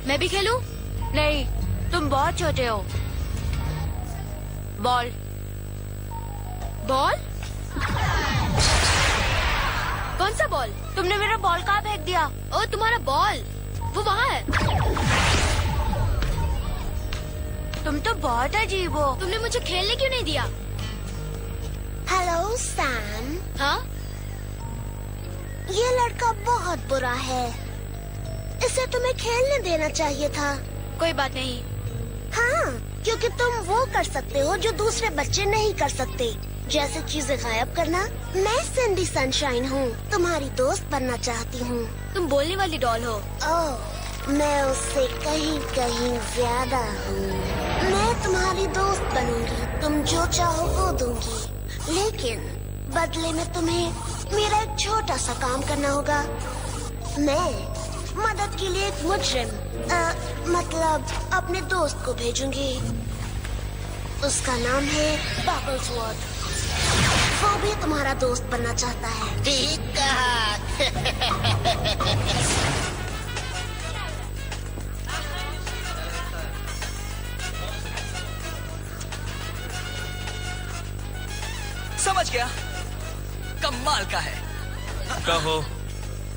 मैं भी खेलूं? नहीं, तुम बहुत छोटे हो। बॉल। बॉल? कौन सा बॉल? तुमने मेरा बॉल कहाँ फेंक दिया? ओ, तुम्हारा बॉल वो वहाँ है। तुम तो बहुत अजीब हो। तुमने मुझे खेलने क्यों नहीं दिया? हेलो सैम, हाँ? ये लड़का बहुत बुरा है। इसे तुम्हें खेलने देना चाहिए था। कोई बात नहीं। हाँ, क्योंकि तुम वो कर सकते हो जो दूसरे बच्चे नहीं कर सकते, जैसे चीजें गायब करना। मैं सिंडी सनशाइन हूँ, तुम्हारी दोस्त बनना चाहती हूँ। तुम बोलने वाली डॉल हो। ओह, मैं उससे कहीं कहीं ज्यादा हूँ। मैं तुम्हारी दोस्त बनूंगी, तुम जो चाहो वो दूंगी, लेकिन बदले में तुम्हें मेरा एक छोटा सा काम करना होगा। मैं मदद के लिए एक मुजरिम, मतलब अपने दोस्त को भेजूंगी। उसका नाम है बबल्सवर्थ। वो भी तुम्हारा दोस्त बनना चाहता है। ठीक कहा। समझ गया, कमाल का है। कहो।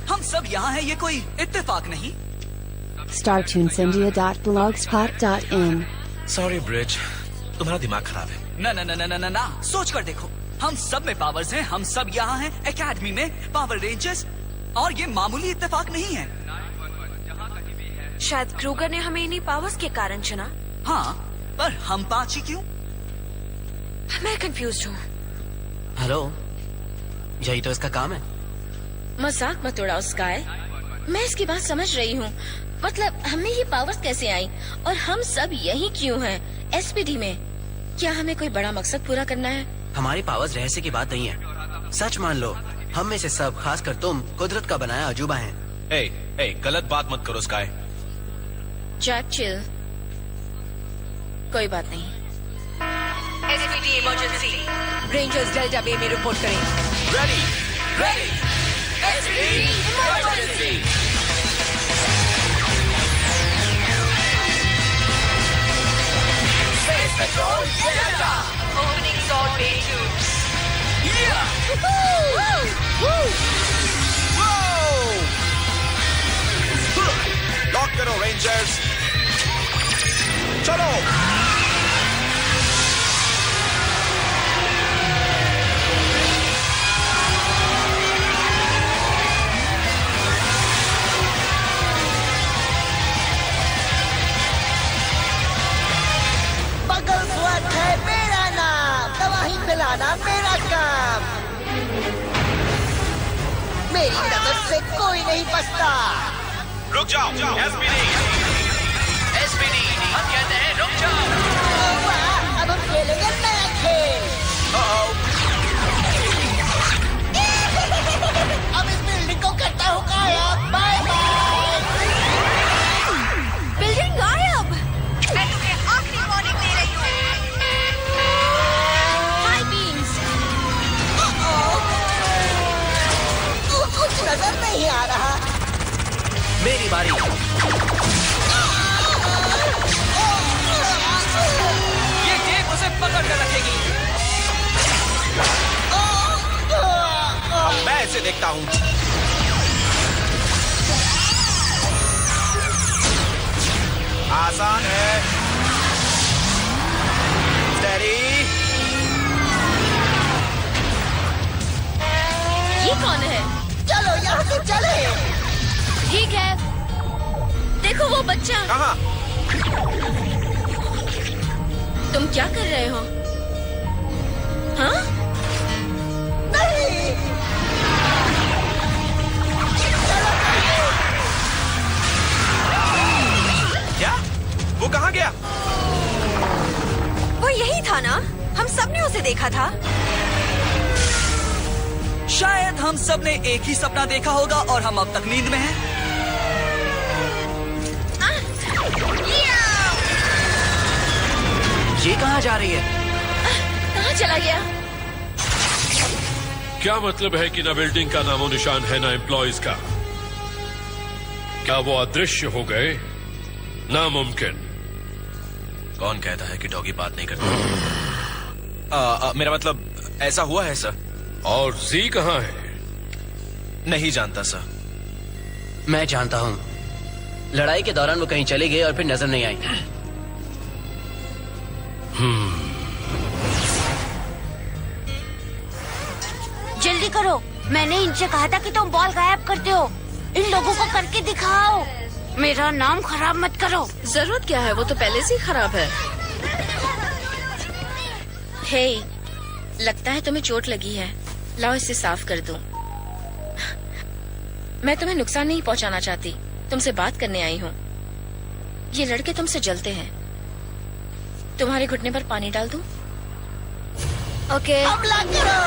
हम सब यहाँ हैं, ये कोई इत्तेफाक नहीं। StarTunesIndia.blogspot.in सॉरी ब्रिज, तुम्हारा दिमाग खराब है। ना ना ना ना ना ना, सोच कर देखो, हम सब में पावर्स हैं, हम सब यहाँ हैं एकेडमी में पावर रेंजर्स, और ये मामूली इत्तेफाक नहीं है। शायद क्रूगर ने हमें इन्हीं पावर्स के कारण चुना। हाँ, पर हम 5 ही क्यों? मैं कंफ्यूज हूँ। हेलो, यही तो इसका काम है। मजाक मत उड़ाओ स्काई, मैं इसकी बात समझ रही हूँ। मतलब हमें ये पावर्स कैसे आई और हम सब यही क्यों हैं एसपीडी में? क्या हमें कोई बड़ा मकसद पूरा करना है? हमारी पावर्स रहस्य की बात नहीं है, सच मान लो। हम में से सब, खासकर तुम, कुदरत का बनाया अजूबा हैं। ए, गलत बात मत करो स्काई। जैक चिल, कोई बात नहीं। SPD emergency, rangers delta bay में रिपोर्ट करें। Ready, ready, SPD emergency. Space patrol delta, opening sort bay tubes. Lock करो रेंजर्स, चलो। बगल्सवर्थ है मेरा नाम, दवाई पिलाना मेरा काम। मेरी मदद से कोई नहीं बचता। रुक जाओ, एसपीडी, हम कहते हैं रुक जाओ। अब हम खेलेंगे नया खेल। अब इस बिल्डिंग को करता हूँ गायब। Bye bye. बिल्डिंग गायब। मैं तुम्हें आखिरी वार्निंग दे रही हूँ। High beams. कुछ नजर नहीं आ रहा। मेरी बारी। ये टेप उसे पकड़ कर रखेगी। अब मैं इसे देखता हूँ। आसान है। स्टेडी। ये कौन है? चलो यहाँ से चले। ठीक है, देखो वो बच्चा। कहाँ? तुम क्या कर रहे हो? हाँ? नहीं। क्या? वो कहाँ गया? वो यही था ना, हम सब ने उसे देखा था। शायद हम सब ने एक ही सपना देखा होगा और हम अब तक नींद में हैं। ये कहाँ जा रही है? कहाँ चला गया? क्या मतलब है कि ना बिल्डिंग का नामो निशान है ना एम्प्लॉयज का? क्या वो अदृश्य हो गए? नामुमकिन। कौन कहता है कि डॉगी बात नहीं करता? मेरा मतलब ऐसा हुआ है सर। और जी कहाँ है? नहीं जानता सर। मैं जानता हूँ। लड़ाई के दौरान वो कहीं चले गए और फिर नजर नहीं आई। जल्दी करो, मैंने इनसे कहा था कि तुम बॉल गायब करते हो। इन लोगों को करके दिखाओ। मेरा नाम खराब मत करो। जरूरत क्या है, वो तो पहले से ही खराब है। हे, लगता है तुम्हें चोट लगी है। लाओ इसे साफ कर दूं। मैं तुम्हें नुकसान नहीं पहुंचाना चाहती, तुमसे बात करने आई हूँ। ये लड़के तुमसे जलते हैं। तुम्हारे घुटने पर पानी डाल दूं? ओके। हमला करो।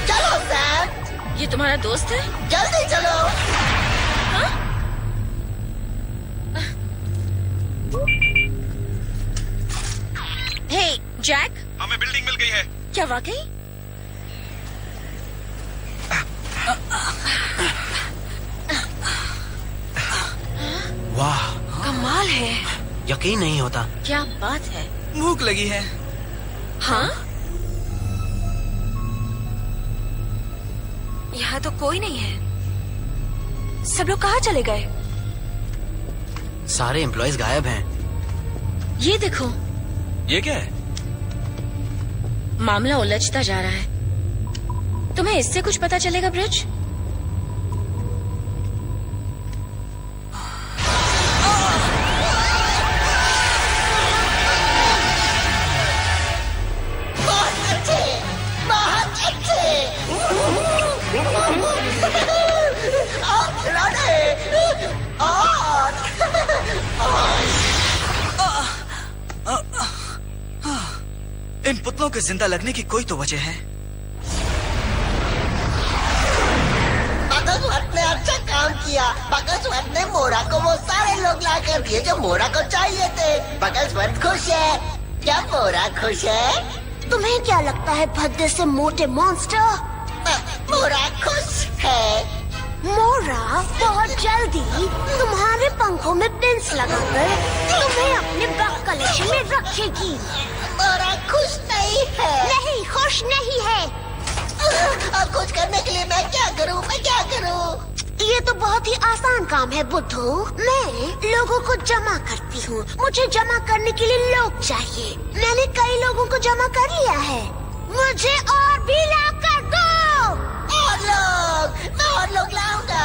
चलो सर, ये तुम्हारा दोस्त है? जल्दी चलो। हे, जैक, हमें बिल्डिंग मिल गई है। क्या वाकई? वाह, कमाल है। यकीन नहीं होता। क्या बात है। भूख लगी है। हाँ, यहाँ तो कोई नहीं है। सब लोग कहाँ चले गए? सारे एम्प्लॉयज गायब हैं। ये देखो, ये क्या है? मामला उलझता जा रहा है। तुम्हें इससे कुछ पता चलेगा ब्रिज? बहुत अच्छे, बहुत अच्छे। और खिलौने, और इन पुतलों के जिंदा लगने की कोई तो वजह है। बगसवत ने अच्छा काम किया। बगसवत ने मोरा को वो सारे लोग ला कर दिए जो मोरा को चाहिए थे। बगसवत खुश है। क्या मोरा खुश है? तुम्हें क्या लगता है भद्दे से मोटे मॉन्स्टर? मोरा खुश है। मोरा बहुत जल्दी तुम्हारे पंखों में पिंस लगाकर तुम्हें अपने बग कलेक्शन में रखेगी। मोरा खुश नहीं है। नहीं, खुश नहीं है। अब कुछ करने के लिए मैं क्या करूं? मैं क्या करूं? ये तो बहुत ही आसान काम है बुद्धू। मैं लोगों को जमा करती हूँ। मुझे जमा करने के लिए लोग चाहिए। मैंने कई लोगों को जमा कर लिया है। मुझे और भी ला कर दो। और लोग, मैं और लोग लाऊंगा।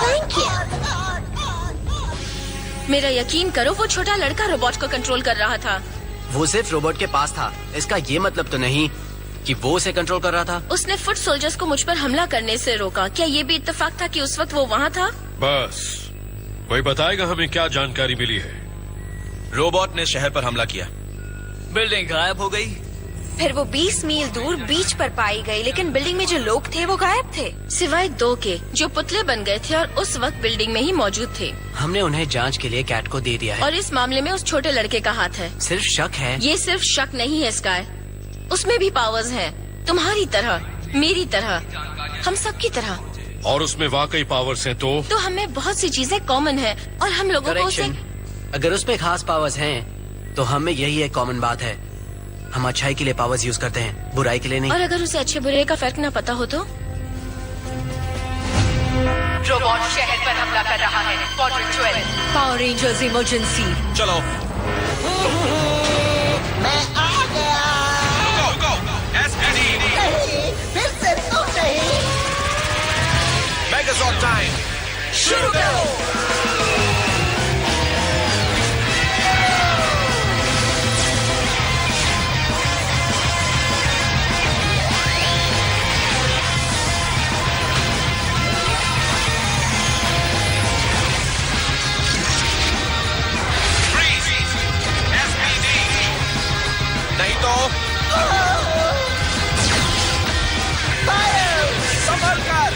Thank you. मेरा यकीन करो, वो छोटा लड़का रोबोट को कंट्रोल कर रहा था। वो सिर्फ रोबोट के पास था। इसका ये मतलब तो नहीं कि वो उसे कंट्रोल कर रहा था। उसने फुट सोल्जर्स को मुझ पर हमला करने से रोका। क्या ये भी इत्तेफाक था कि उस वक्त वो वहाँ था? बस वही बताएगा हमें क्या जानकारी मिली है। रोबोट ने शहर पर हमला किया। बिल्डिंग गायब हो गई। फिर वो 20 मील दूर बीच पर पाई गई, लेकिन बिल्डिंग में जो लोग थे वो गायब थे। सिवाय 2 के जो पुतले बन गए थे और उस वक्त बिल्डिंग में ही मौजूद थे। हमने उन्हें जांच के लिए कैट को दे दिया है। और इस मामले में उस छोटे लड़के का हाथ है। सिर्फ शक है। ये सिर्फ शक नहीं है स्काई, उसमें भी पावर्स हैं। तुम्हारी तरह, मेरी तरह, हम सब की तरह। और उसमें वाकई पावर्स हैं तो हमें बहुत सी चीजें कॉमन है और हम लोगों को उसे... करेक्शन, अगर उसमें खास पावर्स हैं तो हमें यही एक कॉमन बात है। हम अच्छाई के लिए पावर्स यूज करते हैं, बुराई के लिए नहीं। और अगर उसे अच्छे बुरे का फर्क न पता हो तो? रोबोट शहर पर हमला कर रहा है। Quadrant 12, power rangers emergency. चलो। मैं आ गया। रुको, SPD। नहीं, फिर से तुम नहीं। मेगाजॉर्ड टाइम। शुरू करो। नहीं तो संभल कर।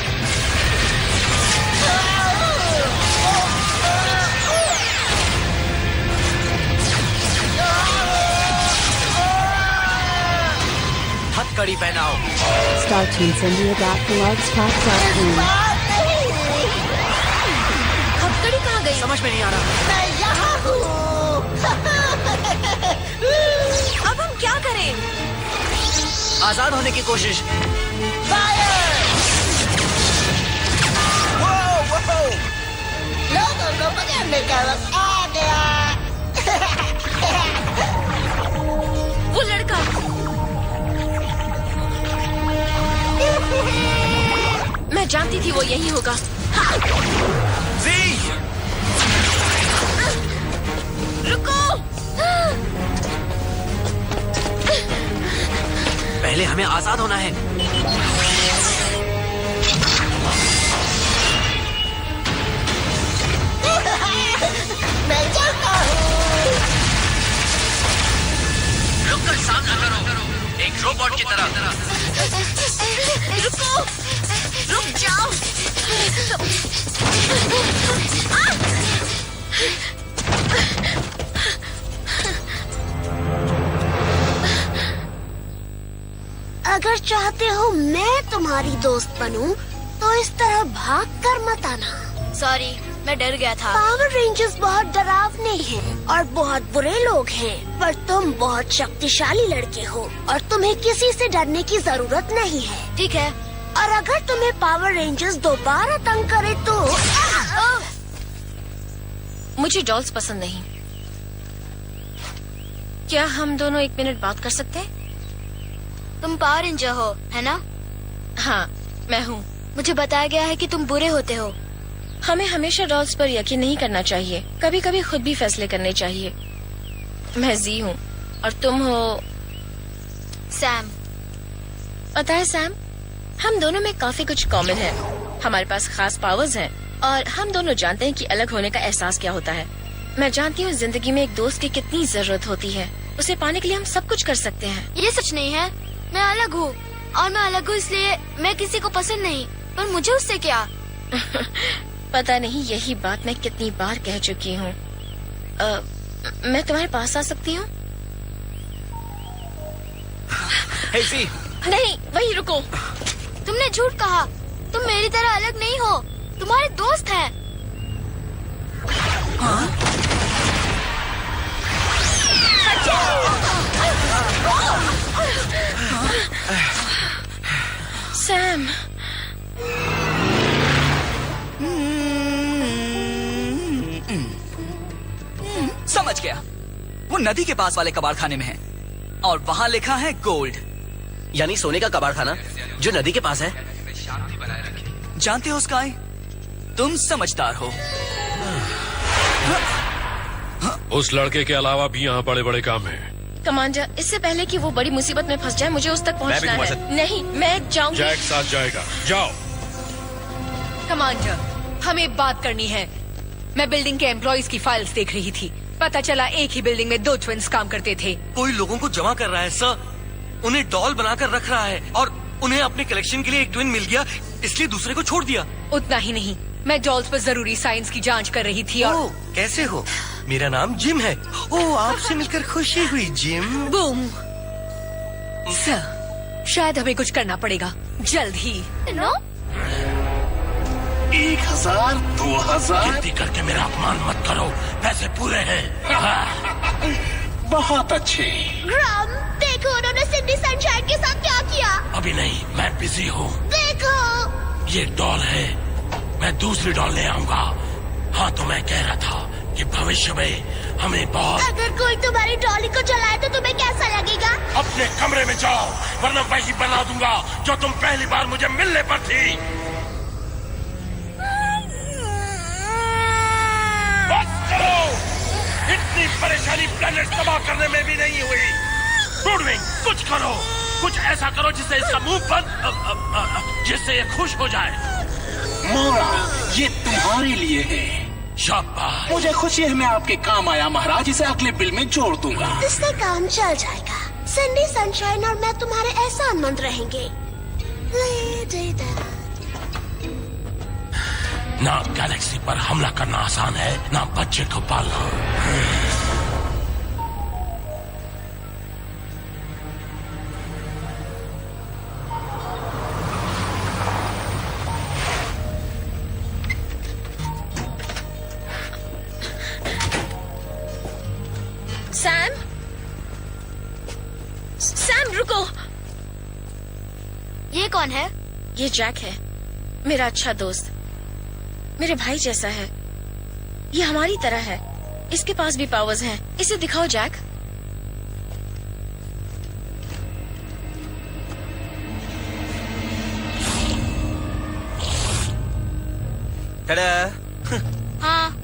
हथकड़ी पहनाओ। StarTunesIndia.blogspot.in. हथकड़ी कहाँ गई? समझ में नहीं आ रहा। मैं यहाँ हूँ। अब हम क्या करें? आजाद होने की कोशिश। लोगों को पकड़ने का वक्त आ गया। वो लड़का। मैं जानती थी वो यही होगा। रुको! पहले हमें आजाद होना है। मैं चलता हूँ। रुककर सामना करो, एक रोबोट की तरह। रुको! रुक जाओ! अगर चाहते हो मैं तुम्हारी दोस्त बनूं, तो इस तरह भाग कर मत आना। सॉरी, मैं डर गया था। पावर रेंजर्स बहुत डरावने हैं और बहुत बुरे लोग हैं, पर तुम बहुत शक्तिशाली लड़के हो और तुम्हें किसी से डरने की जरूरत नहीं है। ठीक है। और अगर तुम्हें पावर रेंजर्स दोबारा तंग करे तो मुझे डॉल्स पसंद नहीं। क्या हम दोनों 1 मिनट बात कर सकते हैं? तुम पावर रेंजर हो, है ना? हाँ, मैं हूँ। मुझे बताया गया है कि तुम बुरे होते हो। हमें हमेशा डॉल्स पर यकीन नहीं करना चाहिए। कभी कभी खुद भी फैसले करने चाहिए। मैं जी हूँ और तुम हो सैम। पता है सैम, हम दोनों में काफी कुछ कॉमन है। हमारे पास खास पावर्स हैं और हम दोनों जानते हैं कि अलग होने का एहसास क्या होता है। मैं जानती हूँ जिंदगी में एक दोस्त की कितनी जरूरत होती है। उसे पाने के लिए हम सब कुछ कर सकते हैं। ये सच नहीं है। मैं अलग हूँ और मैं अलग हूँ इसलिए मैं किसी को पसंद नहीं। पर मुझे उससे क्या? पता नहीं यही बात मैं कितनी बार कह चुकी हूँ। मैं तुम्हारे पास आ सकती हूँ? हे सी। नहीं, वही रुको। तुमने झूठ कहा। तुम मेरी तरह अलग नहीं हो। तुम्हारे दोस्त हैं। सैम, समझ गया। वो नदी के पास वाले कबाड़ खाने में है और वहाँ लिखा है गोल्ड। यानी सोने का कबाड़ खाना जो नदी के पास है। जानते हो स्काई, तुम समझदार हो। उस लड़के के अलावा भी यहाँ बड़े बड़े काम हैं। कमांडर, इससे पहले कि वो बड़ी मुसीबत में फंस जाए मुझे उस तक पहुंचना है। नहीं, मैं जाऊंगी। जैक साथ जाएगा। जाओ। कमांडर, हमें बात करनी है। मैं बिल्डिंग के एम्प्लॉइज की फाइल्स देख रही थी। पता चला एक ही बिल्डिंग में 2 ट्विन्स काम करते थे। कोई लोगों को जमा कर रहा है सर। उन्हें डॉल बनाकर रख रहा है और उन्हें अपने कलेक्शन के लिए एक ट्विन मिल गया, इसलिए दूसरे को छोड़ दिया। उतना ही नहीं, मैं डॉल्स पर जरूरी साइंस की जांच कर रही थी और कैसे हो? मेरा नाम जिम है। ओह, आपसे मिलकर खुशी हुई जिम। बूम। सर, शायद हमें कुछ करना पड़ेगा जल्द ही। 1000, 2000 गिनती करके मेरा अपमान मत करो। पैसे पूरे हैं। बहुत अच्छे। ग्राम, देखो उन्होंने सिंडी सनशाइन के साथ क्या किया। अभी नहीं, मैं बिजी हूँ। देखो, ये डॉल है, मैं दूसरी डॉल ले आऊंगा। हाँ, तो मैं कह रहा था कि भविष्य में हमें बहुत। अगर कोई तुम्हारी डॉली को जलाए तो तुम्हें कैसा लगेगा? अपने कमरे में जाओ, वरना वही बना दूंगा जो तुम पहली बार मुझे मिलने पर थी। बस करो, इतनी परेशानी प्लेनेट तबाह करने में भी नहीं हुई। ब्रूडविंग, कुछ करो, कुछ ऐसा करो जिससे इसका मुंह बंद, जिससे ये खुश हो जाए। मोरा, ये तुम्हारे लिए है। शाबाश। मुझे खुशी है मैं आपके काम आया महाराज। इसे अगले बिल में जोड़ दूंगा। इससे काम चल जाएगा। सिंडी सनशाइन और मैं तुम्हारे एहसानमंद रहेंगे। ना गैलेक्सी पर हमला करना आसान है, ना बच्चे को पालना। कौन है? ये जैक है, मेरा अच्छा दोस्त, मेरे भाई जैसा है। ये हमारी तरह है, इसके पास भी पावर्स हैं। इसे दिखाओ जैक। हाँ,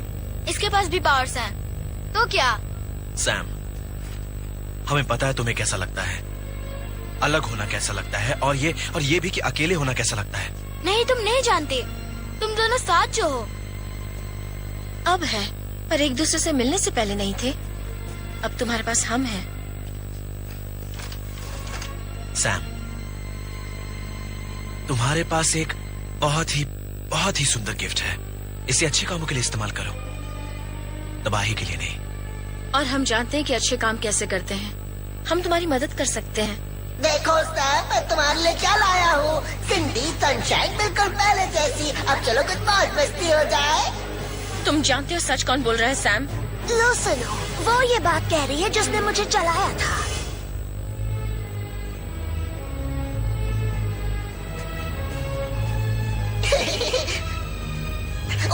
इसके पास भी पावर्स हैं। तो क्या? सैम, हमें पता है तुम्हें कैसा लगता है, अलग होना कैसा लगता है, और ये भी कि अकेले होना कैसा लगता है। नहीं, तुम नहीं जानते। तुम दोनों साथ जो हो। अब है, पर एक दूसरे से मिलने से पहले नहीं थे। अब तुम्हारे पास हम हैं। सैम, तुम्हारे पास एक बहुत ही सुंदर गिफ्ट है। इसे अच्छे कामों के लिए इस्तेमाल करो, तबाही के लिए नहीं। और हम जानते हैं कि अच्छे काम कैसे करते हैं। हम तुम्हारी मदद कर सकते हैं। देखो सैम, मैं तुम्हारे लिए क्या लाया हूँ। सिंडी सनशाइन बिल्कुल पहले जैसी। अब चलो कुछ मौज मस्ती हो जाए। तुम जानते हो सच कौन बोल रहा है सैम? लो सुनो, वो ये बात कह रही है जिसने मुझे चलाया था।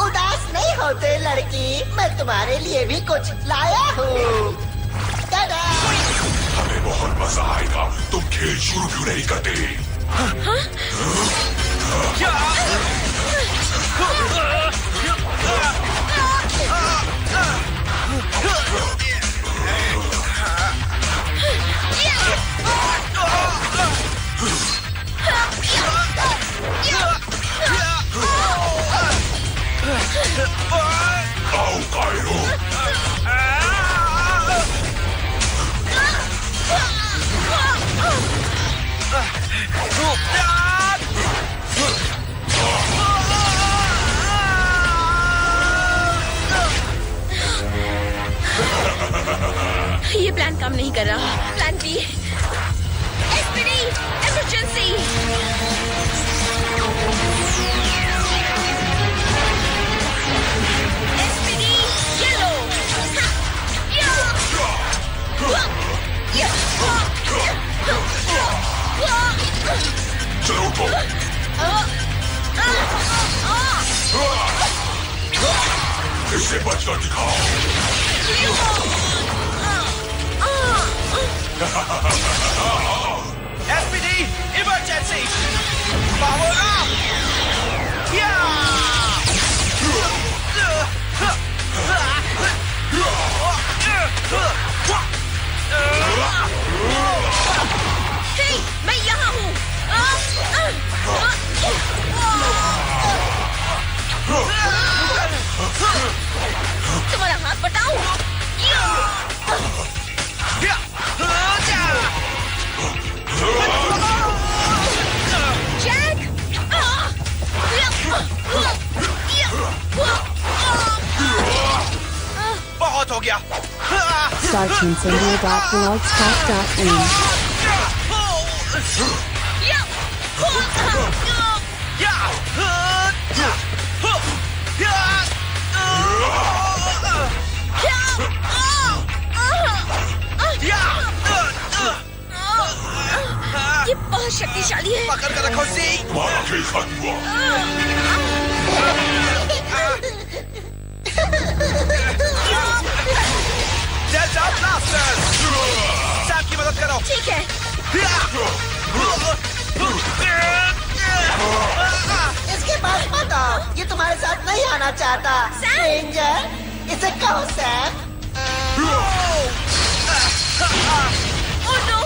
उदास नहीं होते लड़की, मैं तुम्हारे लिए भी कुछ लाया हूँ। हमें बहुत मजा आएगा। तुम खेल शुरू क्यों नहीं करते? आओ कायरो। ये प्लान काम नहीं कर रहा। Plan B. SPD emergency. SPD yellow. चलो उठो। इससे बचकर दिखाओ। SPD emergency, power up. Hey, मैं यहाँ हूँ। तुम्हारा हाथ बताओ। जैक! बहुत हो गया। StarTeamSindia.blogspot.in ये बहुत शक्तिशाली है। पकड़ कर रखो सी। तुम्हारा खेल खत्म हुआ। डेल्टा ब्लास्टर्स, सैम की मदद करो। ठीक है। इसके पास मत आओ, ये तुम्हारे साथ नहीं आना चाहता। रेंजर, इसे कहो सैम। Oh no!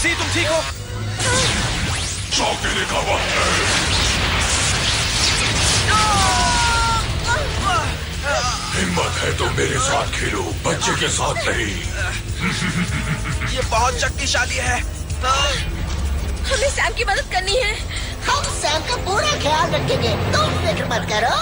सी, तुम ठीक हो? शौक देने का वक्त है। हिम्मत है तो मेरे साथ खेलो, बच्चे के साथ नहीं। ये बहुत शक्तिशाली है। हमें सैम की मदद करनी है। हम सैम का पूरा ख्याल रखेंगे, तुम फिक्र मत करो।